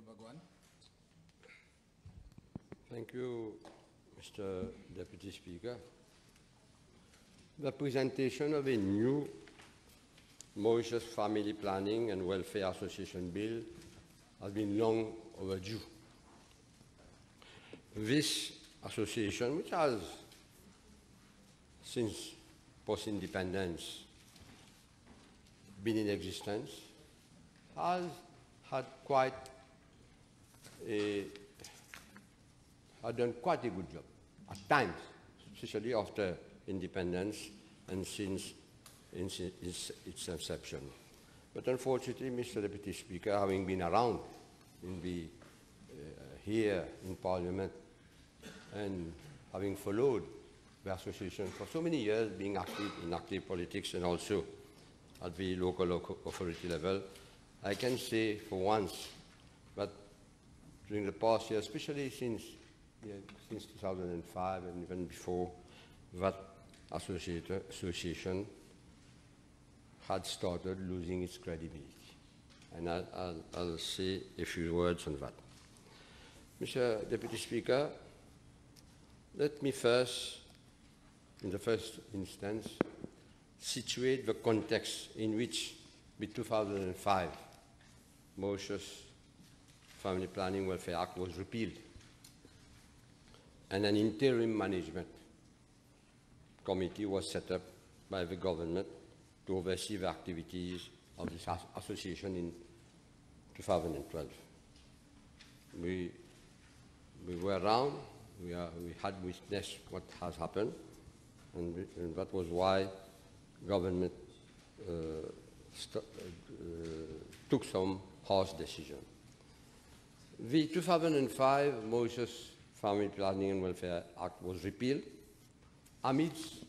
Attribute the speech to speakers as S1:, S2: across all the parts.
S1: Bhagwan.
S2: Thank you, Mr. Deputy Speaker. The presentation of a new Mauritius Family Planning and Welfare Association Bill has been long overdue. This association, which has, since post-independence, been in existence, has had done quite a good job at times, especially after independence and since its inception. But unfortunately, Mr. Deputy Speaker, having been around here in Parliament and having followed the association for so many years, being active in active politics and also at the local authority level, I can say for once that during the past year, especially since 2005 and even before, that association had started losing its credibility. And I'll say a few words on that. Mr. Deputy Speaker, let me first, in the first instance, situate the context in which the 2005 Mauritius Family Planning Welfare Act was repealed and an interim management committee was set up by the government to oversee the activities of this association in 2012. We were around, we had witnessed what has happened, and that was why government took some harsh decision. The 2005 Mauritius Family Planning and Welfare Act was repealed amidst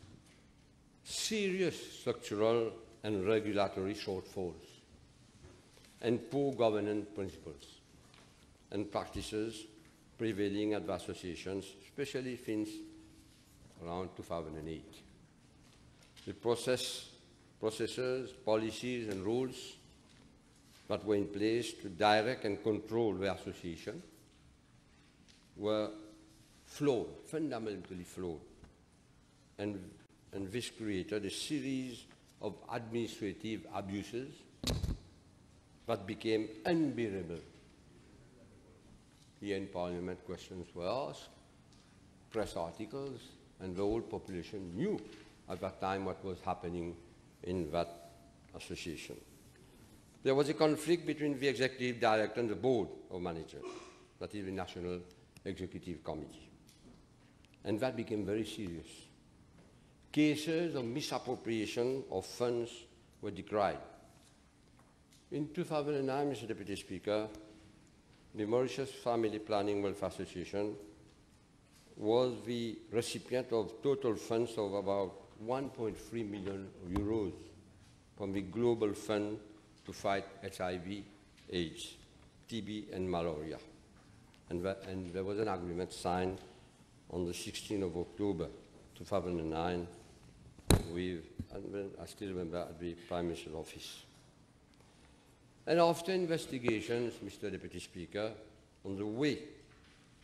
S2: serious structural and regulatory shortfalls and poor governance principles and practices prevailing at the associations, especially since around 2008. The processes, policies and rules that were in place to direct and control the association were flawed, fundamentally flawed, and this created a series of administrative abuses that became unbearable. Here in Parliament, questions were asked, press articles, and the whole population knew at that time what was happening in that association. There was a conflict between the executive director and the board of managers, that is the National Executive Committee. And that became very serious. Cases of misappropriation of funds were decried. In 2009, Mr. Deputy Speaker, the Mauritius Family Planning Welfare Association was the recipient of total funds of about 1.3 million euros from the Global Fund to fight HIV, AIDS, TB, and malaria. And there was an agreement signed on the 16th of October 2009 with, I still remember, at the Prime Minister's office. And after investigations, Mr. Deputy Speaker, on the way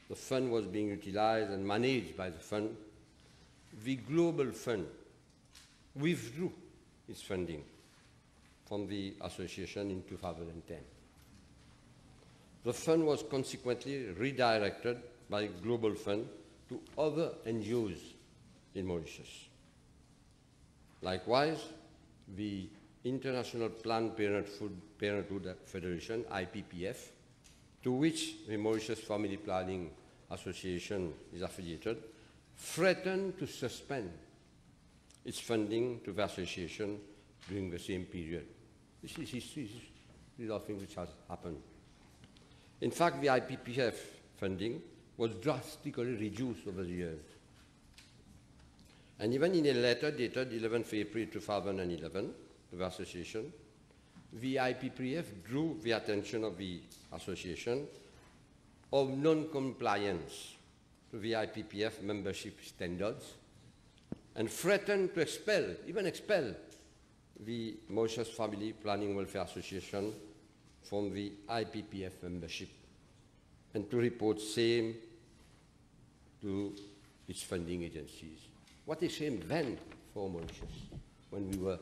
S2: the fund was being utilized and managed by the fund, the Global Fund withdrew its funding from the association in 2010. The fund was consequently redirected by Global Fund to other NGOs in Mauritius. Likewise, the International Planned Parenthood Federation, IPPF, to which the Mauritius Family Planning Association is affiliated, threatened to suspend its funding to the association during the same period. This is history. These are things which have happened. In fact, the IPPF funding was drastically reduced over the years. And even in a letter dated 11th April 2011 to the association, the IPPF drew the attention of the association of non-compliance to the IPPF membership standards and threatened to expel, even expel, the Mauritius Family Planning Welfare Association from the IPPF membership and to report same to its funding agencies. What a shame then for Mauritius when we were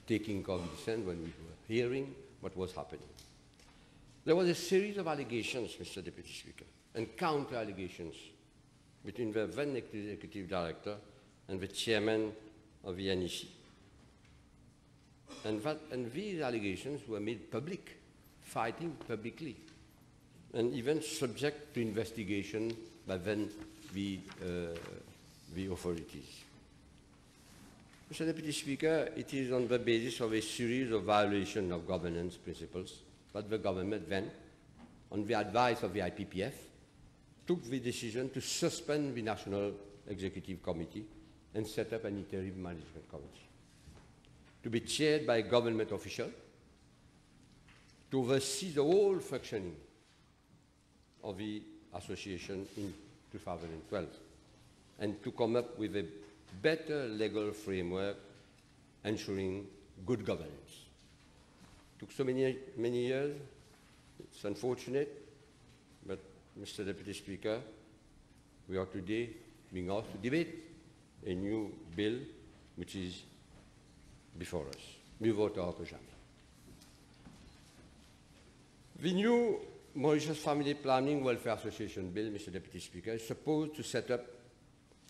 S2: taking cognizance, when we were hearing what was happening. There was a series of allegations, Mr. Deputy Speaker, and counter-allegations between the then executive director and the chairman of the NEC. And these allegations were made public, fighting publicly, and even subject to investigation by then the authorities. Mr. Deputy Speaker, it is on the basis of a series of violations of governance principles that the government then, on the advice of the IPPF, took the decision to suspend the National Executive Committee and set up an interim management committee to be chaired by a government official to oversee the whole functioning of the association in 2012 and to come up with a better legal framework ensuring good governance. Took so many years. It's unfortunate, but Mr. Deputy Speaker, we are today being asked to debate a new bill which is before us. Mieux vaut tard que jamais. The new Mauritius Family Planning Welfare Association Bill, Mr. Deputy Speaker, is supposed to set up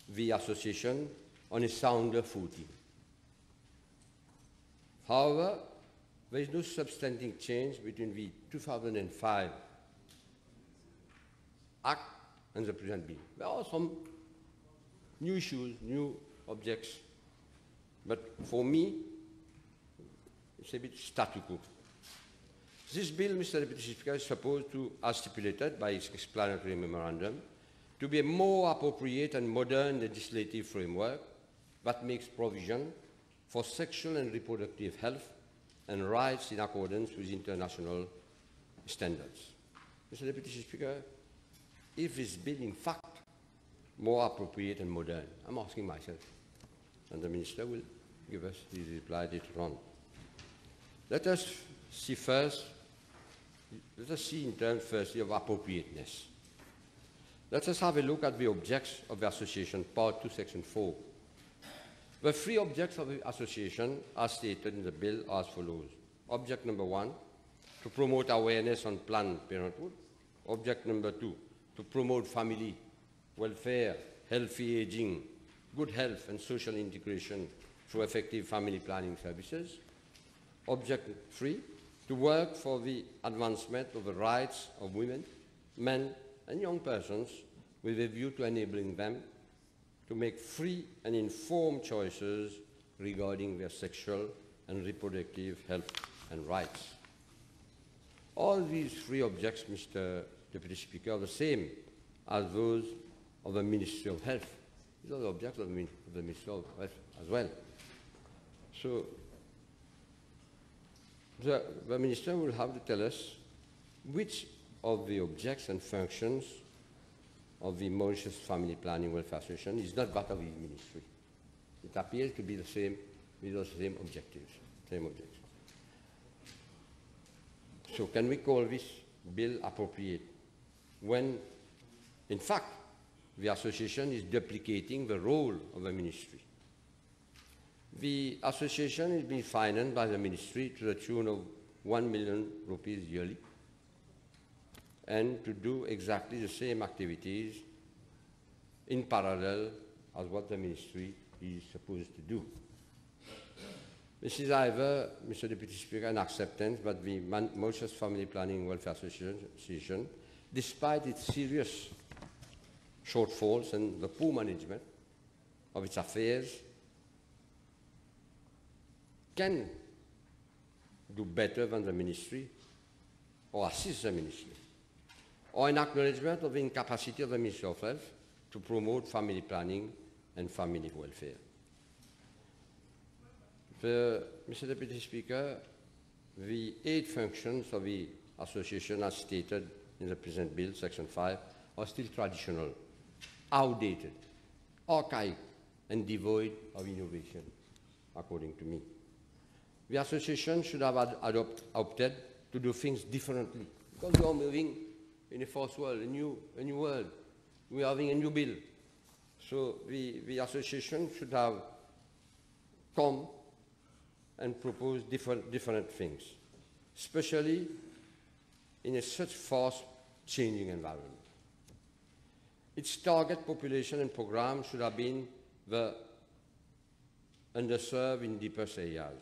S2: the association on a sounder footing. However, there is no substantive change between the 2005 Act and the present bill. There are some new issues, new objects, but for me, it's a bit statu quo. This bill, Mr. Deputy Speaker, is supposed to, as stipulated by its explanatory memorandum, to be a more appropriate and modern legislative framework that makes provision for sexual and reproductive health and rights in accordance with international standards. Mr. Deputy Speaker, if this bill in fact more appropriate and modern, I'm asking myself, and the Minister will give us his reply later on. Let us see in terms firstly of appropriateness. Let us have a look at the objects of the association, Part 2, Section 4. The three objects of the association are stated in the bill as follows. Object number 1, to promote awareness on Planned Parenthood. Object number 2, to promote family welfare, healthy aging, good health and social integration through effective family planning services. Object 3, to work for the advancement of the rights of women, men and young persons with a view to enabling them to make free and informed choices regarding their sexual and reproductive health and rights. All these three objects, Mr. Deputy Speaker, are the same as those of the Ministry of Health. These are the objects of the Ministry of Health as well. So the Minister will have to tell us which of the objects and functions of the Mauritius Family Planning Welfare Association is not that of his ministry. It appears to be the same, with those same objectives. So can we call this bill appropriate when, in fact, the association is duplicating the role of the ministry? The association is being financed by the ministry to the tune of 1 million rupees yearly, and to do exactly the same activities in parallel as what the ministry is supposed to do. This is either, Mr. Deputy Speaker, an acceptance that the Mauritius Family Planning Welfare Association, despite its serious shortfalls and the poor management of its affairs, can do better than the ministry or assist the ministry, or an acknowledgement of the incapacity of the Ministry of Health to promote family planning and family welfare. Mr. Deputy Speaker, the 8 functions of the association as stated in the present bill, Section 5, are still traditional, outdated, archaic, and devoid of innovation, according to me. The association should have opted to do things differently, because we are moving in a first world, a new world. We are having a new bill. So the association should have come and proposed different things, especially in a such fast-changing environment. Its target population and program should have been the underserved in deepest areas,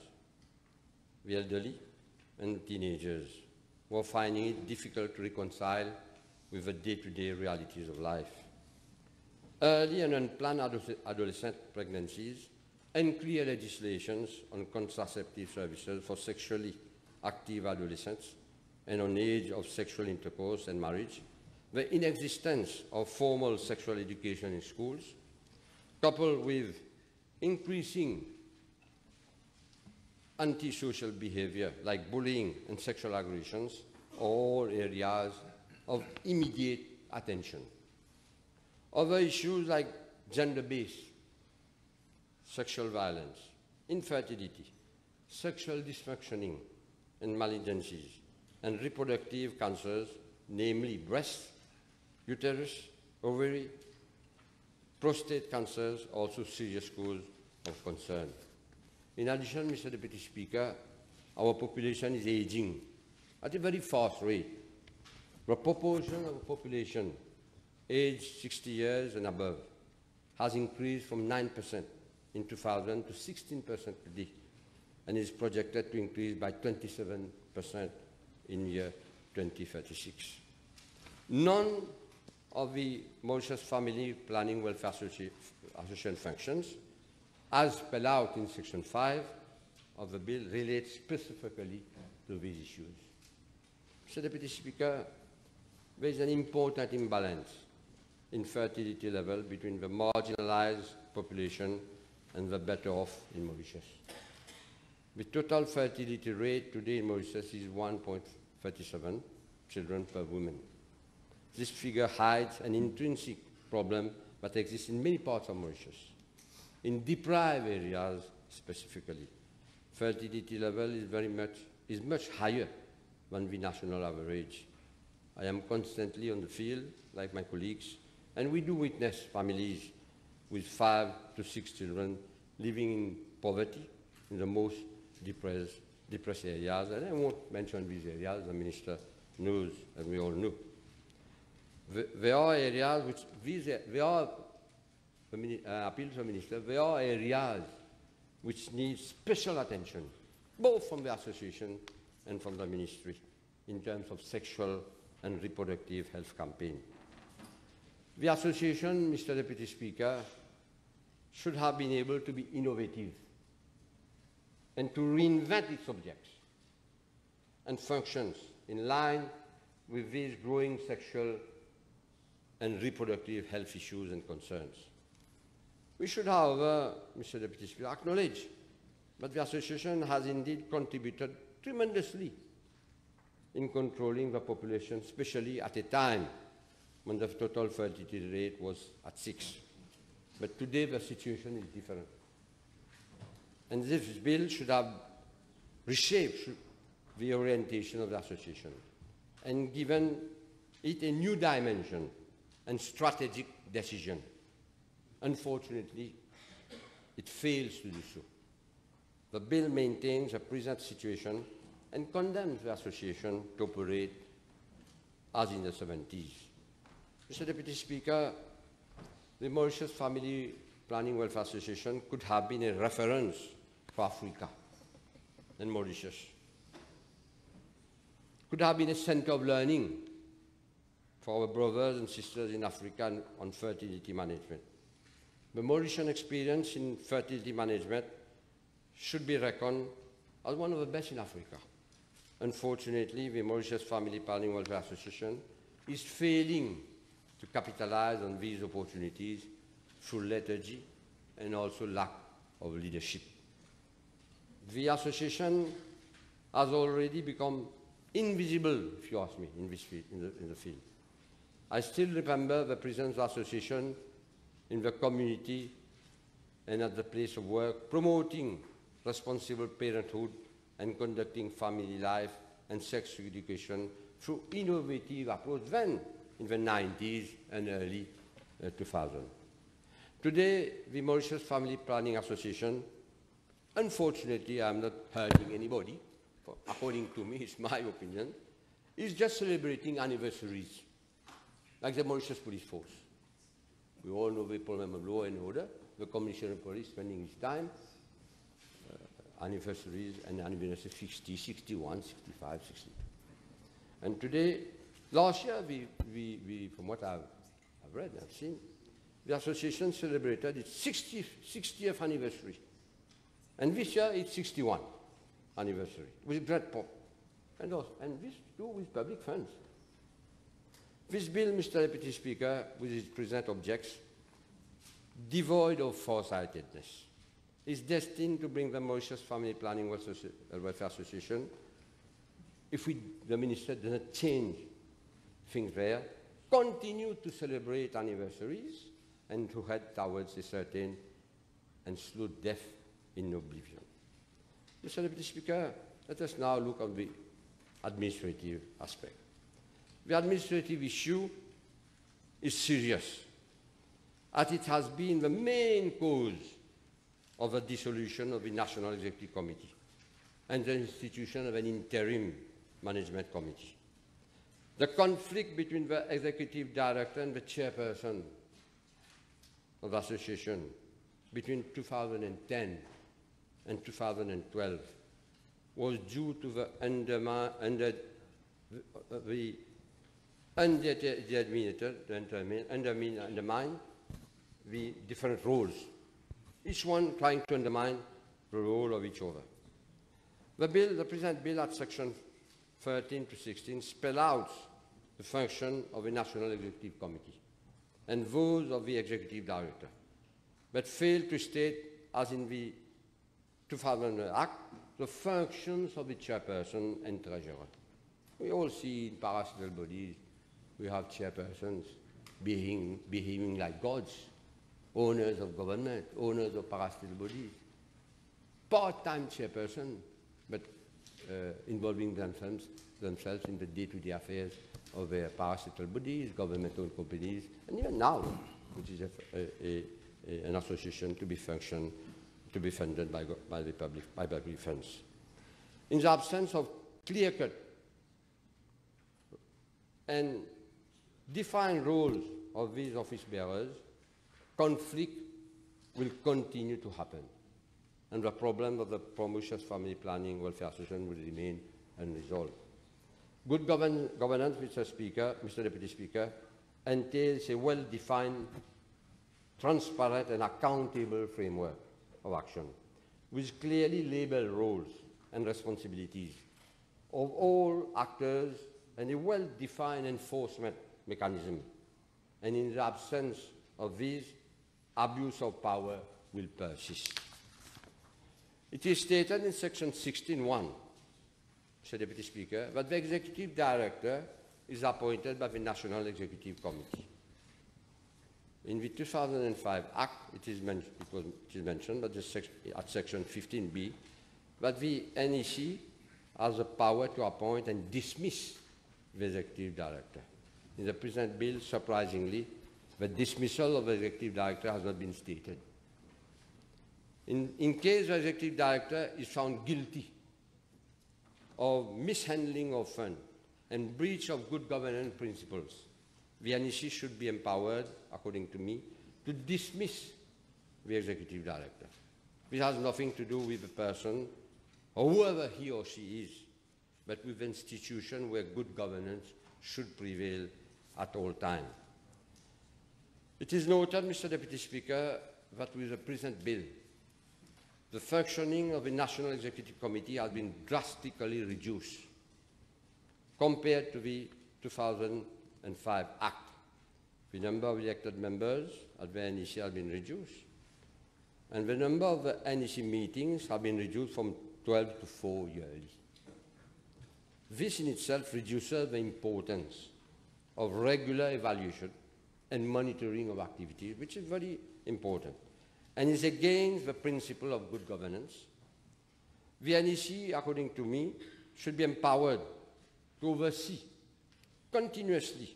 S2: the elderly and teenagers who are finding it difficult to reconcile with the day-to-day realities of life. Early and unplanned adolescent pregnancies and clear legislations on contraceptive services for sexually active adolescents and on age of sexual intercourse and marriage, the inexistence of formal sexual education in schools, coupled with increasing antisocial behavior like bullying and sexual aggressions, are all areas of immediate attention. Other issues like gender-based sexual violence, infertility, sexual dysfunctioning and malignancies, and reproductive cancers, namely breast, uterus, ovary, prostate cancers, also serious cause of concern. In addition, Mr. Deputy Speaker, our population is aging at a very fast rate. The proportion of the population aged 60 years and above has increased from 9% in 2000 to 16% today, and is projected to increase by 27% in year 2036. None of the Mauritius Family Planning Welfare Association functions, as spelled out in Section 5 of the bill, relate specifically to these issues. Mr. Deputy Speaker, there is an important imbalance in fertility level between the marginalized population and the better off in Mauritius. The total fertility rate today in Mauritius is 1.37 children per woman. This figure hides an intrinsic problem that exists in many parts of Mauritius. In deprived areas specifically, fertility level is much higher than the national average. I am constantly on the field, like my colleagues, and we do witness families with 5 to 6 children living in poverty in the most depressed areas, and I won't mention these areas, the Minister knows and we all know. There are areas which, appeal to the Minister, there are areas which need special attention, both from the association and from the Ministry, in terms of sexual and reproductive health campaign. The association, Mr. Deputy Speaker, should have been able to be innovative and to reinvent its objects and functions in line with these growing sexual and reproductive health issues and concerns. We should, however, Mr. Deputy Speaker, acknowledge that the association has indeed contributed tremendously in controlling the population, especially at a time when the total fertility rate was at 6. But today the situation is different. And this bill should have reshaped the orientation of the association and given it a new dimension and strategic decision. Unfortunately, it fails to do so. The bill maintains the present situation and condemns the association to operate as in the 70s. Mr. Deputy Speaker, the Mauritius Family Planning Welfare Association could have been a reference for Africa and Mauritius. Could have been a center of learning for our brothers and sisters in Africa on fertility management. The Mauritian experience in fertility management should be reckoned as one of the best in Africa. Unfortunately, the Mauritius Family Planning Welfare Association is failing to capitalize on these opportunities through lethargy and also lack of leadership. The association has already become invisible, if you ask me, in the field. I still remember the presence of the association in the community and at the place of work, promoting responsible parenthood and conducting family life and sex education through innovative approach then in the 90s and early 2000. Today, the Mauritius Family Planning Association, unfortunately, I'm not hurting anybody, according to me, it's my opinion, is just celebrating anniversaries, like the Mauritius Police Force. We all know the problem of law and order. The Commissioner of Police spending his time, anniversaries and anniversaries 60, 61, 65, 62. And today, last year, we from what I've read and I've seen, the association celebrated its 60th anniversary. And this year, it's 61 anniversary, with great pomp. And this too with public funds. This bill, Mr. Deputy Speaker, with its present objects, devoid of foresightedness, is destined to bring the Mauritius Family Planning Welfare Association, if the Minister doesn't change things there, continue to celebrate anniversaries and to head towards a certain and slow death in oblivion. Mr. Deputy Speaker, let us now look at the administrative aspect. The administrative issue is serious, as it has been the main cause of the dissolution of the National Executive Committee and the institution of an interim management committee. The conflict between the executive director and the chairperson of the association between 2010 and 2012 was due to the undermine the different roles, each one trying to undermine the role of each other. The present bill at section 13 to 16 spell out the function of a National Executive Committee and those of the Executive Director, but fail to state, as in the 2000 Act, the functions of the chairperson and treasurer. We all see in parastatal bodies, we have chairpersons behaving like gods, owners of government, owners of parastatal bodies, part-time chairperson, but involving themselves in the day-to-day affairs of their parastatal bodies, government-owned companies, and even now, which is an association to be funded by public funds. In the absence of clear-cut and defined roles of these office bearers, conflict will continue to happen, and the problem of the Mauritius Family Planning Welfare Association will remain unresolved. Good governance, Mr. Deputy Speaker, entails a well-defined, transparent and accountable framework of action, with clearly labeled roles and responsibilities of all actors and a well-defined enforcement mechanism. And in the absence of these, abuse of power will persist. It is stated in section 16(1), Mr. Deputy Speaker, that the Executive Director is appointed by the National Executive Committee. In the 2005 Act, it is mentioned but at section 15B, that the NEC has the power to appoint and dismiss the Executive Director. In the present bill, surprisingly, the dismissal of the Executive Director has not been stated. In case the Executive Director is found guilty of mishandling of funds and breach of good governance principles, the NEC should be empowered, according to me, to dismiss the Executive Director. This has nothing to do with the person, or whoever he or she is, but with the institution where good governance should prevail at all times. It is noted, Mr. Deputy Speaker, that with the present bill, the functioning of the National Executive Committee has been drastically reduced compared to the 2005 Act. The number of elected members at the NEC has been reduced, and the number of the NEC meetings have been reduced from 12 to 4 yearly. This in itself reduces the importance of regular evaluation and monitoring of activities, which is very important, and is against the principle of good governance. The NEC, according to me, should be empowered to oversee continuously,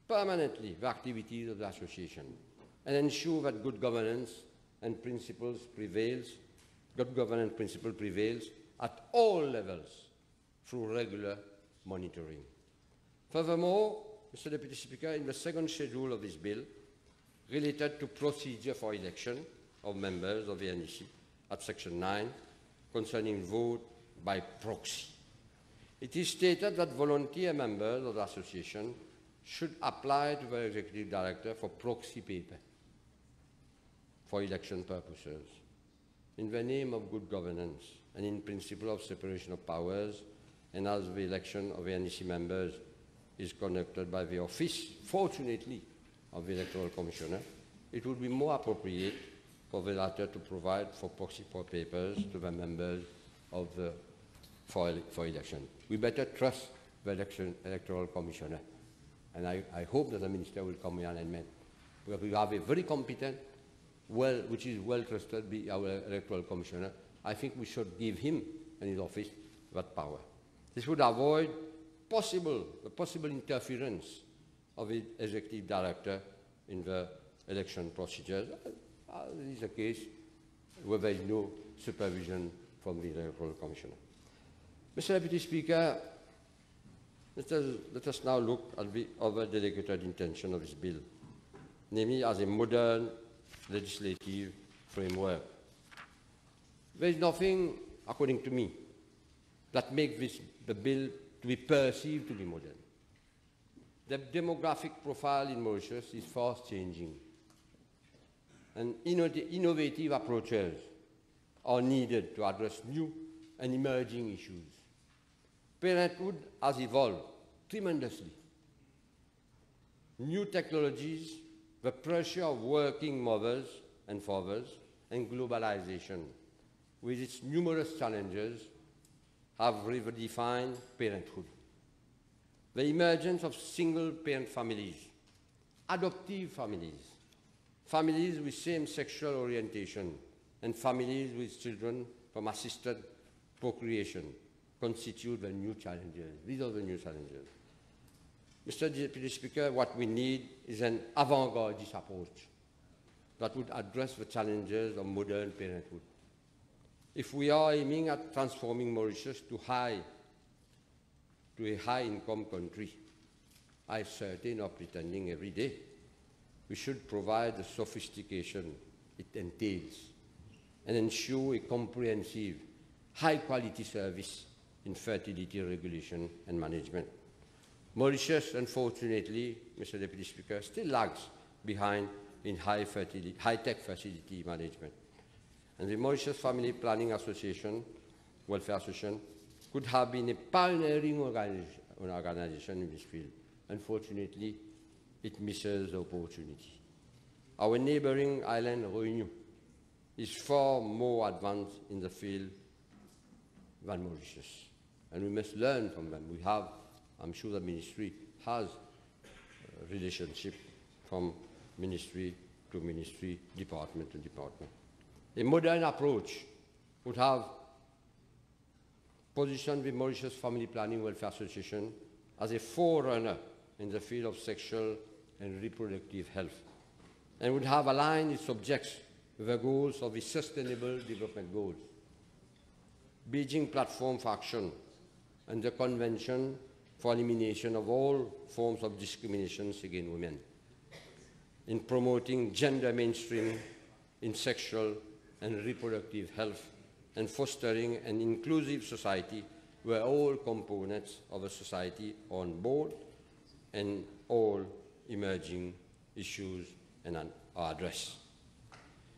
S2: permanently the activities of the association and ensure that good governance principle prevails at all levels through regular monitoring. Furthermore, Mr. Deputy Speaker, in the second schedule of this bill, related to procedure for election of members of the NEC at Section 9, concerning vote by proxy, it is stated that volunteer members of the association should apply to the Executive Director for proxy paper for election purposes. In the name of good governance and in principle of separation of powers, and as the election of the NEC members is conducted by the office, fortunately, of the Electoral Commissioner, it would be more appropriate for the latter to provide for proxy papers to the members of the for election. We better trust the Electoral Commissioner, and I hope that the Minister will come in alignment, because we have a very competent, which is well trusted by our Electoral Commissioner. I think we should give him and his office that power. This would avoid the possible interference of the Executive Director in the election procedures. This is a case where there is no supervision from the Electoral Commissioner. Mr. Deputy Speaker, let us now look at the other delegated intention of this bill, namely as a modern legislative framework. There is nothing, according to me, that makes the bill to be perceived to be modern. The demographic profile in Mauritius is fast changing, and innovative approaches are needed to address new and emerging issues. Parenthood has evolved tremendously. New technologies, the pressure of working mothers and fathers, and globalization, with its numerous challenges, have redefined parenthood. The emergence of single-parent families, adoptive families, families with same sexual orientation, and families with children from assisted procreation constitute the new challenges. These are the new challenges. Mr. Deputy Speaker, what we need is an avant-gardist approach that would address the challenges of modern parenthood. If we are aiming at transforming Mauritius to a high-income country, I certainly not pretending every day, we should provide the sophistication it entails and ensure a comprehensive, high-quality service in fertility regulation and management. Mauritius, unfortunately, Mr. Deputy Speaker, still lags behind in high-tech fertility management. And the Mauritius Family Planning Association, Welfare Association, could have been a pioneering organization in this field. Unfortunately, it misses the opportunity. Our neighboring island, Réunion, is far more advanced in the field than Mauritius, and we must learn from them. We have, I'm sure the ministry has a relationship from ministry to ministry, department to department. A modern approach would have positioned the Mauritius Family Planning Welfare Association as a forerunner in the field of sexual and reproductive health, and would have aligned its objects with the goals of the Sustainable Development Goals, Beijing Platform for Action, and the Convention for Elimination of All Forms of Discrimination against Women, in promoting gender mainstream in sexual and reproductive health, and fostering an inclusive society where all components of a society are on board and all emerging issues are addressed.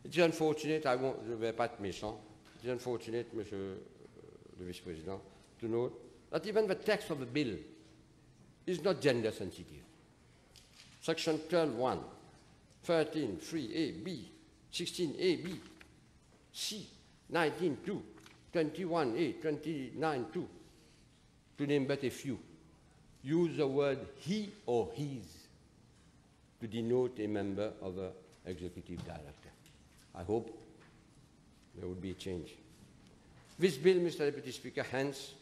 S2: It is unfortunate, je ne vais pas être méchant, it is unfortunate, Monsieur le Vice-President, to note that even the text of the bill is not gender sensitive. Section 12.1, 13.3a, B, 16a, B, C, 19.2, 21a, 29.2, to name but a few, use the word he or his to denote a member of the executive director. I hope there would be a change. This bill, Mr. Deputy Speaker, hence,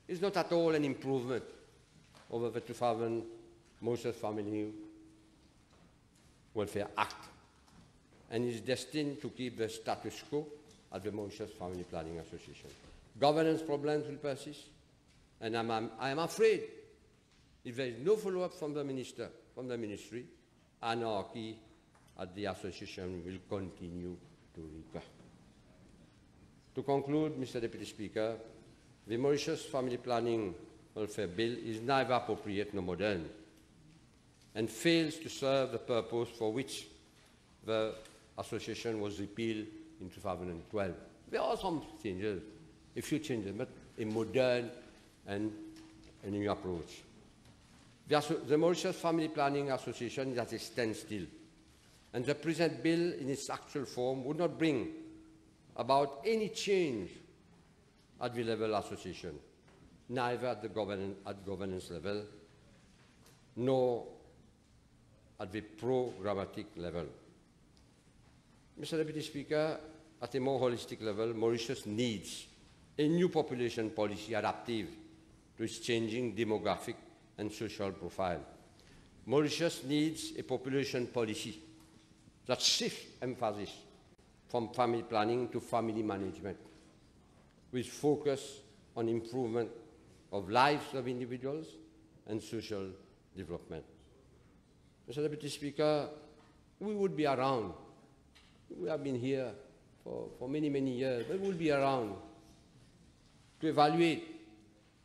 S2: is not at all an improvement over the 2000 Mauritius Family Welfare Act, and is destined to keep the status quo at the Mauritius Family Planning Association. Governance problems will persist, and I am afraid if there is no follow-up from the ministry, anarchy at the association will continue to recur. To conclude, Mr. Deputy Speaker, the Mauritius Family Planning Welfare Bill is neither appropriate nor modern and fails to serve the purpose for which the association was repealed in 2012. There are some changes, a few changes, but a modern and a new approach. The Mauritius Family Planning Association is at a standstill, and the present bill in its actual form would not bring about any change at the level association, neither at the governance level, nor at the programmatic level. Mr. Deputy Speaker, at a more holistic level, Mauritius needs a new population policy adaptive to its changing demographic and social profile. Mauritius needs a population policy that shifts emphasis from family planning to family management, with focus on improvement of lives of individuals and social development. Mr. Deputy Speaker, we would be around. We have been here for many, many years, but we will be around to evaluate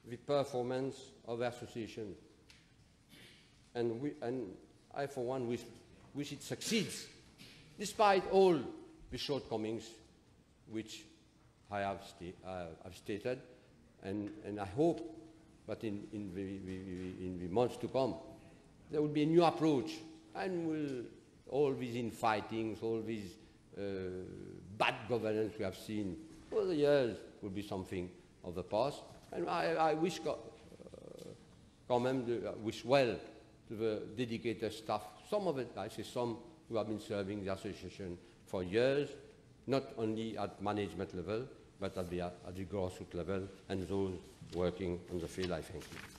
S2: the performance of the association. And I, for one, wish it succeeds, despite all the shortcomings which I have stated, and I hope that in the months to come, there will be a new approach, and all these infightings, all these bad governance we have seen over the years will be something of the past. And I wish wish well to the dedicated staff, some of it, I say some, who have been serving the association for years, not only at management level, but at the grassroots level, and those working on the field. I thank you.